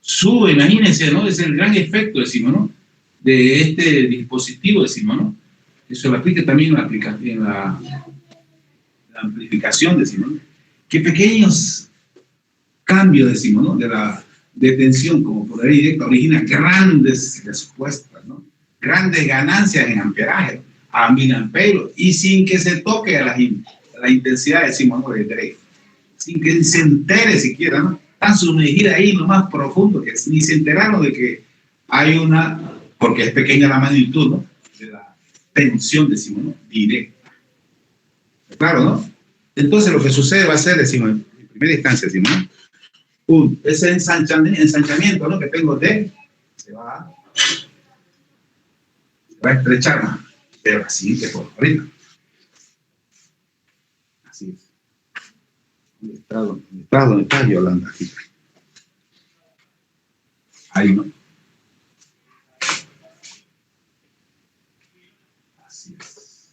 Sube, imagínense, ¿no? Es el gran efecto, decimos, ¿no? De este dispositivo, decimos, ¿no? Eso lo aplica también en la amplificación, decimos, ¿no? Que pequeños cambios, decimos, ¿no? De tensión como polaridad directa originan grandes respuestas, ¿no? Grandes ganancias en amperaje a miliamperos y sin que se toque a la intensidad, decimos, ¿no? De Drake, sin que se entere siquiera, ¿no? Están sumergidas ahí lo más profundo que ni se enteraron de que hay porque es pequeña la magnitud, ¿no? De la tensión, decimos, ¿no? Directa. Claro, ¿no? Entonces lo que sucede va a ser, decimos, en primera instancia, decimos, ¿no? Ese ensanchamiento, ¿no? Que tengo D se va a estrechar más, pero así que por ahorita. Así es. ¿Dónde está Yolanda? Aquí. Ahí, ¿no? Así es.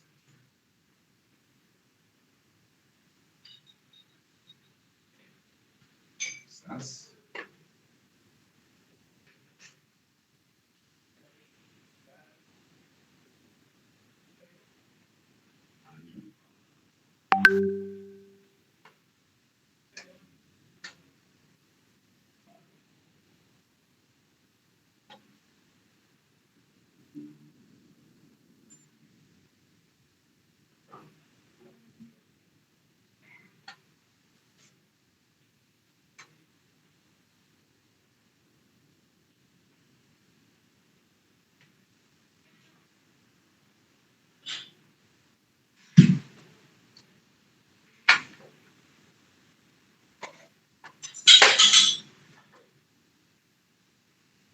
¿Estás?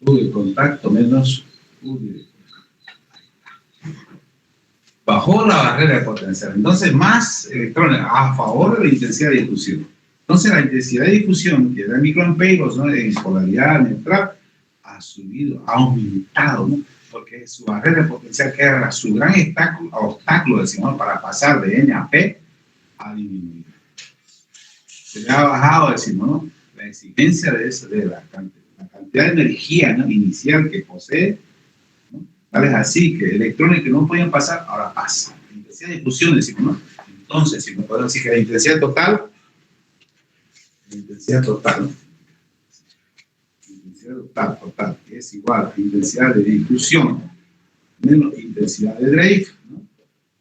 U de contacto menos U directo. Bajó la barrera de potencial. Entonces, más electrones a favor de la intensidad de difusión. Entonces, la intensidad de difusión, que da microamperos, ¿no? En polaridad neutral, ha subido, ha aumentado, ¿no? Porque su barrera de potencial, que era su gran obstáculo, decimos, para pasar de N a P, ha disminuido. Se le ha bajado, decimos, ¿no? La exigencia de la cantidad de energía, ¿no? Inicial que posee, ¿no? Tal es así que electrones que no podían pasar, ahora pasan. La intensidad de difusión, decimos, ¿no? Entonces, si me podemos decir que la intensidad total, ¿no? La intensidad total es igual a intensidad de difusión menos intensidad de Drake, ¿no?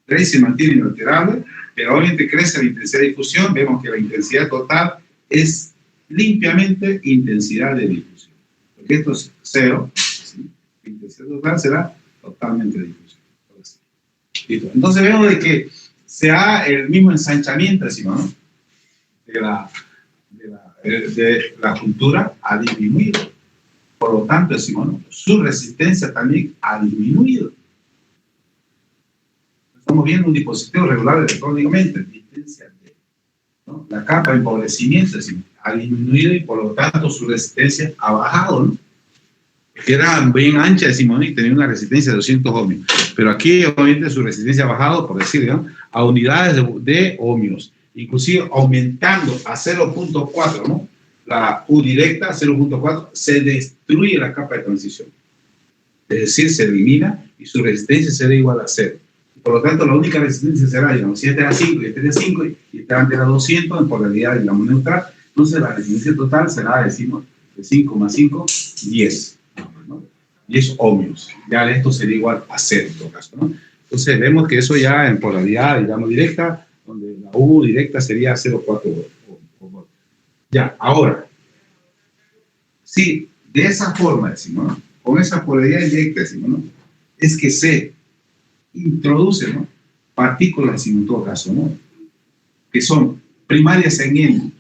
Drake se mantiene inalterable, pero obviamente crece la intensidad de difusión, vemos que la intensidad total es limpiamente intensidad de difusión. Porque esto es cero, ¿sí? La intensidad total será totalmente de difusión. Listo. Entonces vemos de que se da el mismo ensanchamiento, decimos, ¿no? de la cultura ha disminuido. Por lo tanto, decimos, ¿no? Su resistencia también ha disminuido. Estamos viendo un dispositivo regular electrónicamente, ¿no? La capa de empobrecimiento, decimos, ha disminuido y por lo tanto su resistencia ha bajado, ¿no? Que era bien ancha, decimos, ¿no? Y tenía una resistencia de 200 ohmios. Pero aquí, obviamente, su resistencia ha bajado, por decir, ¿no? A unidades de ohmios, inclusive aumentando a 0.4, ¿no? La U directa, 0.4, se destruye la capa de transición. Es decir, se elimina y su resistencia será igual a 0. Por lo tanto, la única resistencia será, digamos, si este era 5 y este era 5 y este antes era 200 en polaridad, digamos, neutral, entonces la resistencia total será, decimos, de 5 más 5, 10. ¿No? 10 ohmios. Ya esto sería igual a 0 en todo caso, ¿no? Entonces vemos que eso ya en polaridad, digamos, directa, donde la U directa sería 0.4 voltios. Ya, ahora, si de esa forma, decimos, ¿no? Con esa polaridad directa, decimos, ¿no? Es que se introducen, ¿no? Partículas, decimos, en todo caso, ¿no? Que son primarias en N,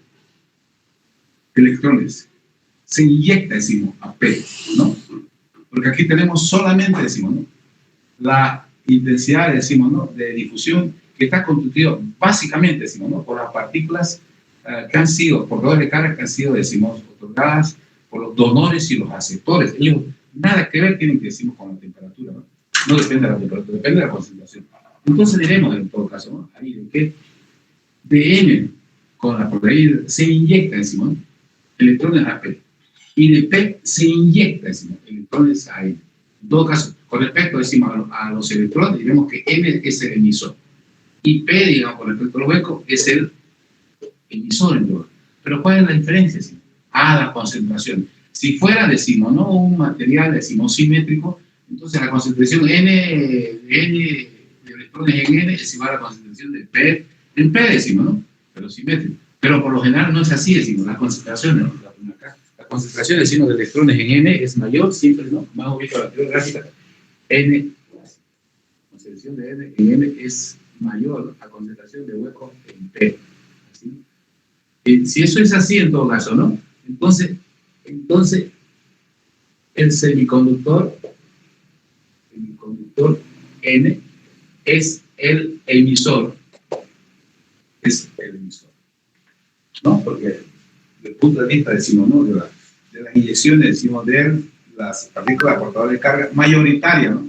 electrones, se inyecta, decimos, a P, ¿no? Porque aquí tenemos solamente, decimos, ¿no? La intensidad, decimos, ¿no? De difusión que está constituida básicamente, decimos, ¿no? Por las partículas que han sido, portadores de carga que han sido, decimos, otorgadas por los donores y los aceptores. Ellos nada que ver tienen que decimos con la temperatura, ¿no? No depende de la temperatura, depende de la concentración. Entonces diremos en todo caso, ¿no? Ahí de que de N con la polaridad se inyecta, decimos, ¿no? Electrones a P. Y de P se inyecta, decimos, electrones a N. En todo caso, con respecto, decimos, a los electrones, diremos que N es el emisor. Y P, digamos, con respecto a los huecos, es el emisor en todo. Pero ¿cuál es la diferencia? ¿Sí? La concentración. Si fuera, decimos, ¿no? Un material, decimos, simétrico, entonces la concentración N de electrones en N es igual a la concentración de P en P, decimos, ¿no? Pero simétrico. Pero por lo general no es así, decimos, la concentración, ¿no? La concentración, decimos, de electrones en N es mayor, siempre, ¿no? Más ubicado la anterior gráfica, N, la concentración de N en N es mayor a concentración de huecos en P. ¿Sí? Si eso es así en todo caso, ¿no? Entonces el semiconductor N es el emisor. Es el emisor. ¿No? Porque desde el punto de vista, decimos, ¿no? de las inyecciones, decimos, de las partículas aportadoras de carga mayoritaria, ¿no?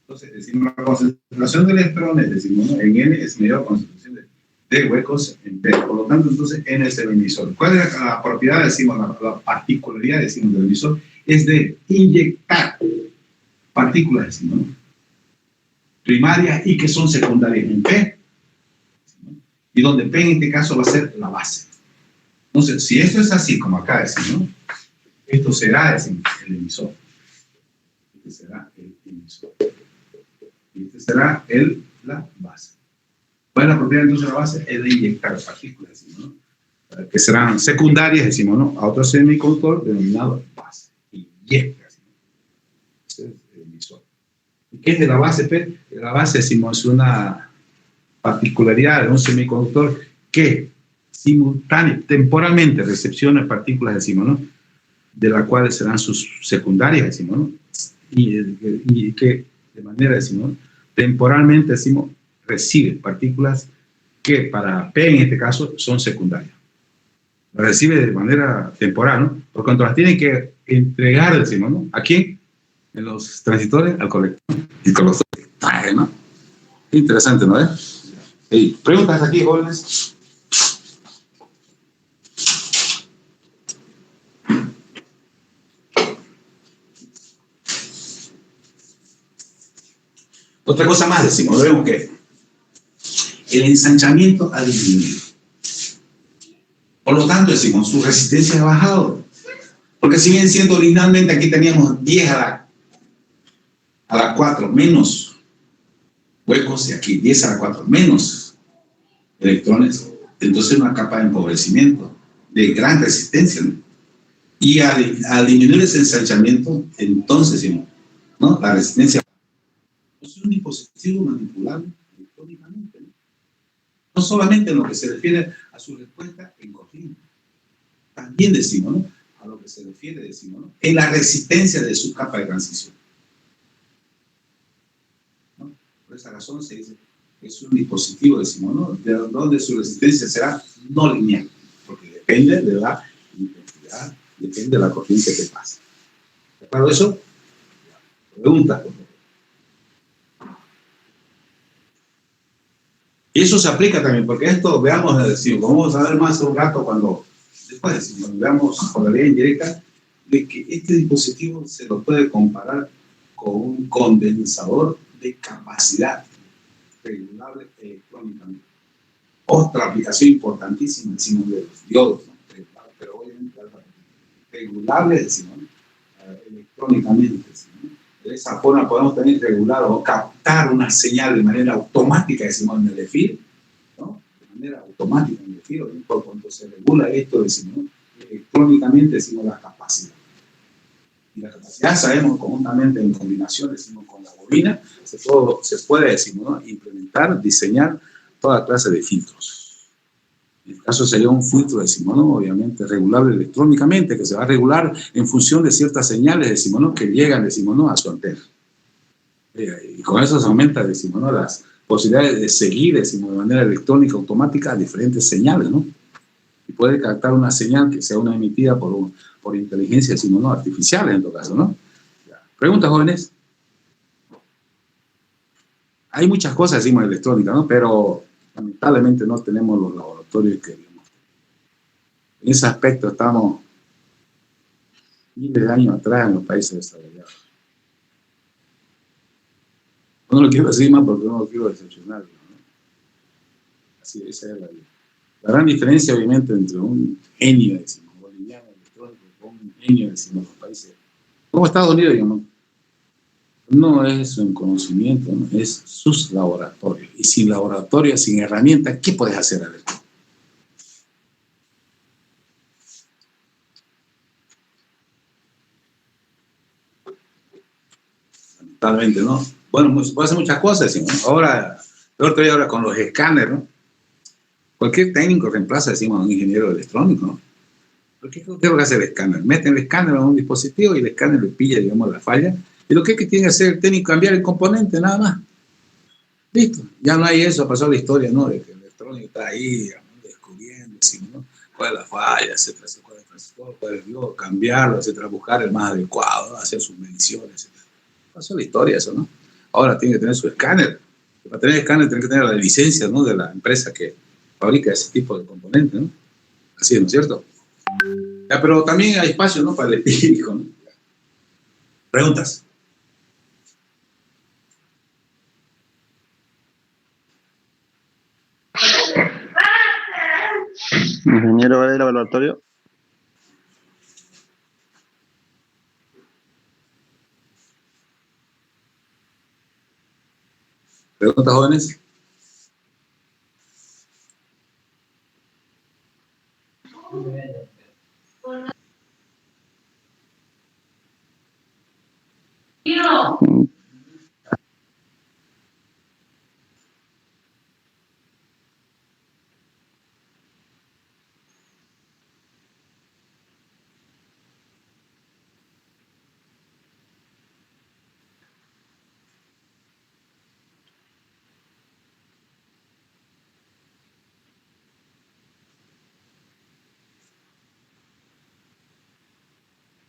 Entonces, decimos, la concentración de electrones, decimos, ¿no? en N es mayor concentración de huecos en P. Por lo tanto, entonces, N es el emisor. ¿Cuál es la propiedad, decimos, la particularidad, decimos, del emisor? Es de inyectar partículas, decimos, ¿no? primarias y que son secundarias en P, y donde P en este caso va a ser la base. Entonces, si esto es así, como acá decimos, ¿no? Esto será, decimos, el emisor. Este será el emisor. Y este será la base. ¿Cuál es la propiedad entonces de la base? Es de inyectar partículas, decimos, ¿no? Que serán secundarias, decimos, ¿no? A otro semiconductor denominado base. Inyecta, decimos. Este es el emisor. ¿Y qué es de la base P? La base, decimos, es una particularidad de un semiconductor que temporalmente recepciona partículas, decimos, ¿no? De las cuales serán sus secundarias, decimos, ¿no? Y que de manera, decimos, ¿no? Temporalmente, decimos, recibe partículas que para P en este caso son secundarias. Las recibe de manera temporal, ¿no? Por cuanto las tiene que entregar, decimos, ¿no? ¿A quién? En los transistores al colector. Y con los ¿no? Interesante, ¿no? Hey, preguntas aquí, jóvenes. Otra cosa más, decimos, vemos que el ensanchamiento ha disminuido. Por lo tanto, decimos, su resistencia ha bajado. Porque si bien siendo originalmente aquí teníamos 10 a la 4 menos huecos, y aquí 10 a la 4 menos electrones, entonces una capa de empobrecimiento de gran resistencia, ¿no? Y al disminuir ese ensanchamiento, entonces, ¿no? La resistencia es un dispositivo manipulable electrónicamente, ¿no? No solamente en lo que se refiere a su respuesta en corriente, también decimos, ¿no? A lo que se refiere, decimos, ¿no? En la resistencia de su capa de transición, ¿no? Por esa razón se dice que es un dispositivo, decimos, ¿no? De donde su resistencia será no lineal, porque depende de la intensidad, depende de la corriente que pasa. ¿De acuerdo eso? Pregunta. Y eso se aplica también, porque esto, veamos, decimos, como vamos a ver más un rato después decimos, veamos por la vía indirecta, de que este dispositivo se lo puede comparar con un condensador de capacidad regulable electrónicamente. Otra aplicación importantísima, decimos, de los diodos, ¿no? Pero obviamente regulables, decimos, electrónicamente, decimos. De esa forma podemos también regular o captar una señal de manera automática, decimos, en el EFIR, ¿no? De manera automática en el EFIR, ¿no? Por cuanto se regula esto, decimos, ¿no? Electrónicamente, decimos, la capacidad. Y la capacidad, sabemos, conjuntamente en combinación, decimos, con la bobina, se puede, decimos, ¿no? Implementar, diseñar toda clase de filtros. En el caso sería un filtro, decimos, ¿no? Obviamente regulable electrónicamente, que se va a regular en función de ciertas señales, decimos, ¿no? Que llegan, decimos, ¿no? A su antena. Y con eso se aumenta, decimos, ¿no? Las posibilidades de seguir, decimos, de manera electrónica, automática, a diferentes señales, ¿no? Y puede captar una señal que sea una emitida por inteligencia, decimos, ¿no? Artificial, en todo caso, ¿no? ¿Preguntas, jóvenes? Hay muchas cosas, decimos, en electrónica, ¿no? Pero lamentablemente no tenemos los laboratorios que vemos. En ese aspecto estamos miles de años atrás en los países desarrollados. No lo quiero decir más porque no lo quiero decepcionar, ¿no? Así, esa es la gran diferencia, obviamente, entre un genio, decimos, boliviano electrónico, con un genio, decimos, los países como Estados Unidos, digamos. No es su conocimiento, ¿no? Es sus laboratorios. Y sin laboratorio, sin herramientas, ¿qué puedes hacer, a ver? Lamentablemente, ¿no? Bueno, se puede hacer muchas cosas, decimos. Ahora, peor todavía ahora con los escáneres, ¿no? Cualquier técnico reemplaza, decimos, a un ingeniero electrónico, ¿no? Porque ¿qué es lo que hace el escáner? Meten el escáner a un dispositivo y el escáner le pilla, digamos, la falla. Y lo que tiene que hacer el técnico es cambiar el componente, nada más. Listo. Ya no hay eso, pasó la historia, ¿no? De que el electrónico está ahí, digamos, descubriendo, ¿no? Cuál es la falla, etcétera, cuál es el transistor, cuál es el diodo, cambiarlo, etcétera, buscar el más adecuado, ¿no? Hacer sus mediciones, etcétera. Pasó la historia eso, ¿no? Ahora tiene que tener su escáner. Para tener escáner tiene que tener la licencia, ¿no? De la empresa que fabrica ese tipo de componentes, ¿no? Así es, ¿no es cierto? Ya, pero también hay espacio, ¿no? Para el empírico, ¿no? Preguntas. Ingeniero, ¿vale el laboratorio? ¿Preguntas, jóvenes?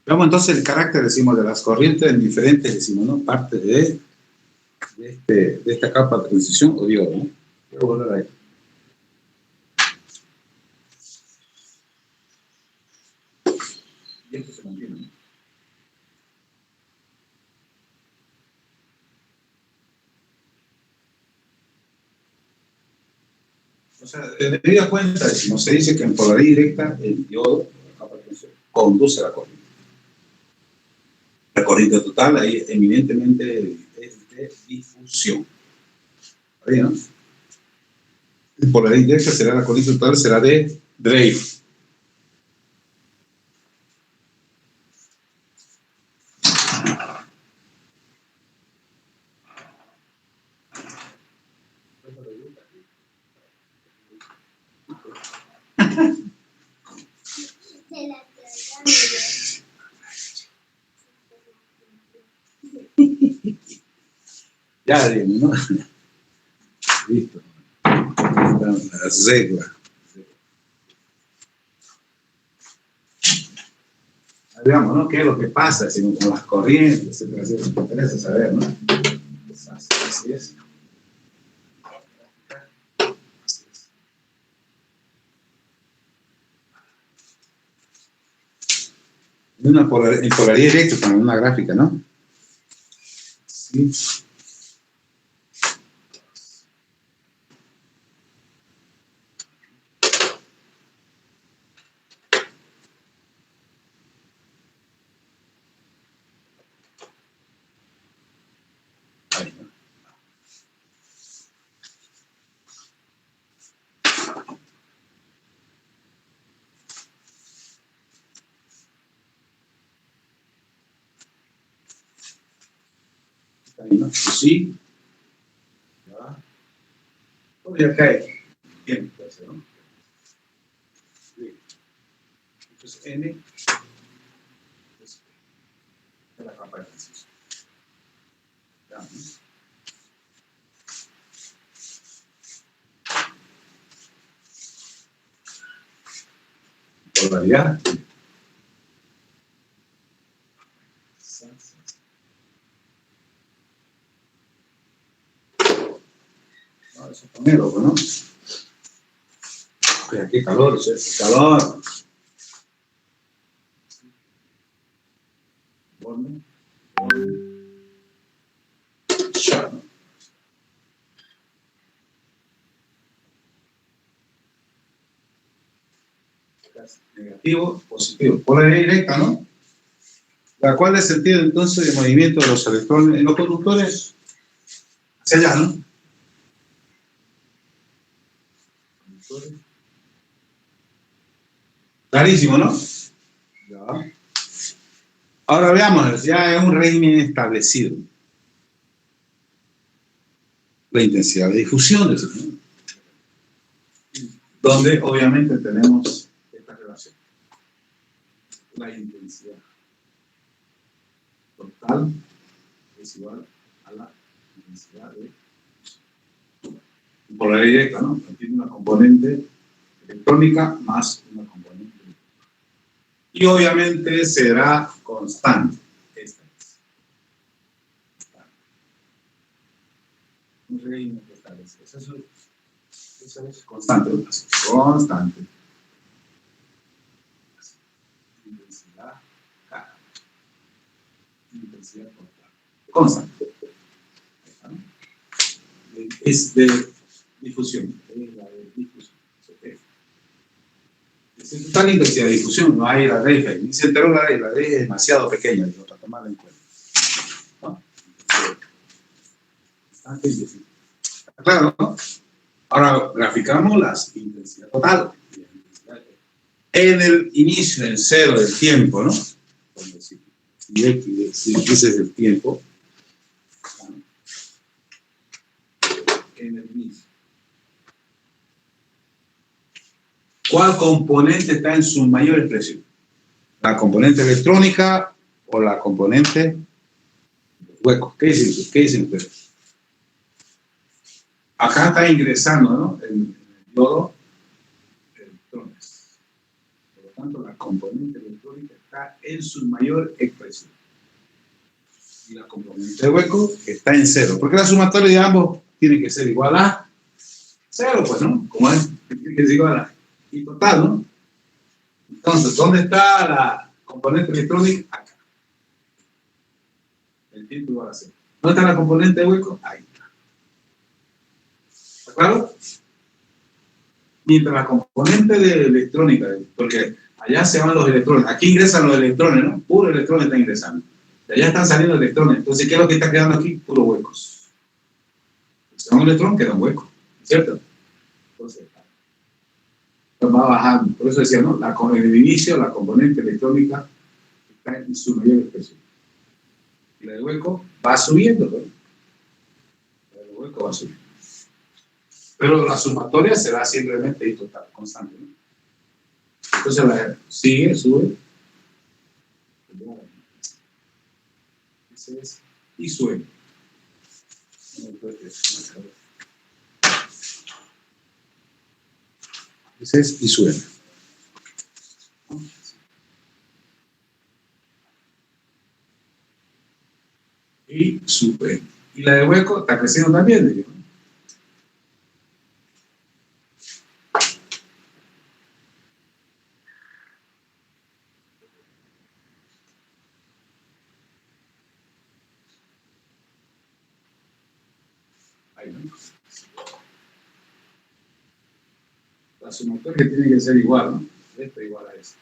Veamos entonces el carácter, decimos, de las corrientes en diferentes, decimos, ¿no? Parte de esta capa de transición o diodo, ¿no? Voy a volver ahí. Y esto se mantiene, ¿no? O sea, de debida cuenta, decimos, se dice que en polaridad directa el diodo, la capa de transición, conduce la corriente. La corriente total ahí eminentemente es de difusión. ¿Está bien, no? En polaridad directa será la corriente total, será de Drake. Ya, ¿no? Listo. Las reglas. Veamos, ¿no? ¿Qué es lo que pasa con las corrientes, etcétera, etcétera? Me interesa saber, ¿no? Así es. En polaridad directa, también una gráfica, ¿no? Sí. Ahí, ¿no? Ahí, ¿no? Sí. Ya. Todo ya cae. Bien, entonces, ¿no? Sí. Entonces, N es la capa de transición. Ya, ¿no? Polaridad. No, eso es ponerlo, ¿no? Oye, qué calor, qué calor. Borne. Ya, ¿no? Negativo, positivo. Polaridad directa, ¿no? ¿Cuál es el sentido entonces de movimiento de los electrones en los conductores? Hacia allá, ¿no? Clarísimo, ¿no? Ya. Ahora veamos, ya es un régimen establecido. La intensidad de difusión, ¿no? Donde obviamente tenemos esta relación. la intensidad total es igual a la intensidad de polaridad directa, ¿no? Tiene una componente electrónica más una componente eléctrica. Y obviamente será constante. Esta es. Un reino que establece. Eso es constante. Constante. Intensidad K. Intensidad total. Constante. Es de difusión. Es la de difusión. Es total intensidad de difusión. No hay la ley. Ni se enteró la ley. La ley es demasiado pequeña para tomarla en cuenta. ¿No? Claro, ¿no? Ahora graficamos las intensidades total. En el inicio, en cero del tiempo, ¿no? Si X es el tiempo. En el inicio. ¿Cuál componente está en su mayor expresión? ¿La componente electrónica o la componente hueco? ¿Qué dicen ustedes? Acá está ingresando, ¿no? El yodo electrones. Por lo tanto, la componente electrónica está en su mayor expresión. Y la componente hueco está en cero. Porque la sumatoria de ambos tiene que ser igual a cero, pues, ¿no? Como es, tiene que ser igual a y total, ¿no? Entonces, ¿dónde está la componente electrónica? Acá. El tiempo igual a cero. ¿Dónde está la componente hueco? Ahí está. ¿Está claro? Mientras la componente de electrónica, porque allá se van los electrones, aquí ingresan los electrones, ¿no? Puro electrones están ingresando. De allá están saliendo electrones. Entonces, ¿qué es lo que está quedando aquí? Puro huecos. Si va un electrón, queda un hueco. ¿Cierto? Entonces, va bajando. Por eso decía, ¿no? En el inicio, la componente electrónica está en su mayor expresión. Y la de hueco va subiendo, ¿no? La de hueco va subiendo. Pero la sumatoria será simplemente y total, constante, ¿no? Entonces la sigue, sube. Ese es, y sube. Ese es y sube. Y sube. Y la de hueco está creciendo también, ¿no? Ahí, ¿no? La sumatoria tiene que ser igual, ¿no? Esto igual a esto.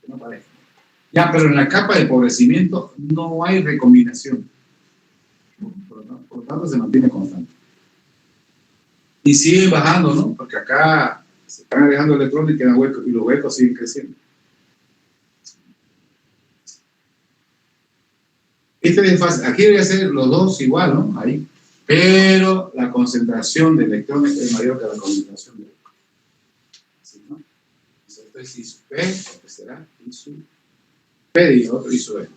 Que no parezca. Ya, pero en la capa de empobrecimiento no hay recombinación. Por lo tanto, se mantiene constante. Y sigue bajando, ¿no? Porque acá se están agregando electrones y quedan huecos, y los huecos siguen creciendo. Este es fácil. Aquí debe ser los dos igual, ¿no? Ahí. Pero la concentración de electrones es mayor que la concentración de huecos. ¿Sí, no? Entonces, esto es I sub P, porque será I sub P y otro I sub E.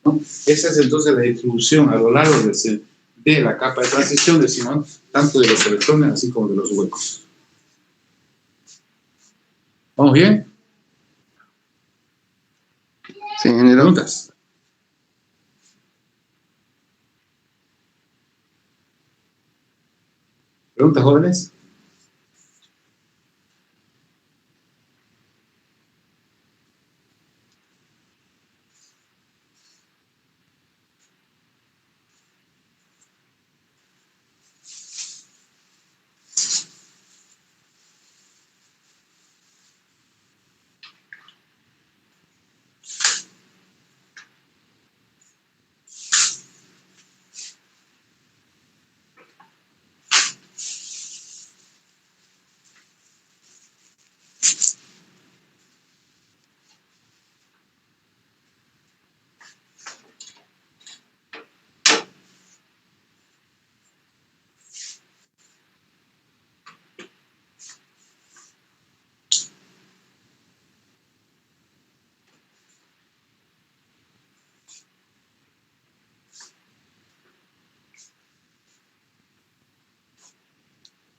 ¿No? Esa es entonces la distribución a lo largo de la capa de transición, decimos, tanto de los electrones así como de los huecos. ¿Vamos bien? Sí, ingeniero. ¿Preguntas? ¿Preguntas, jóvenes?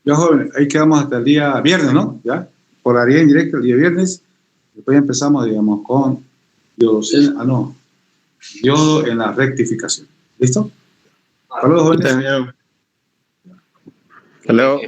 Ya, joven, ahí quedamos hasta el día viernes, ¿no? Ya, polaridad indirecta el día viernes. Después empezamos, digamos, con yodo en la rectificación. ¿Listo? Hasta luego, jóvenes. Hasta luego.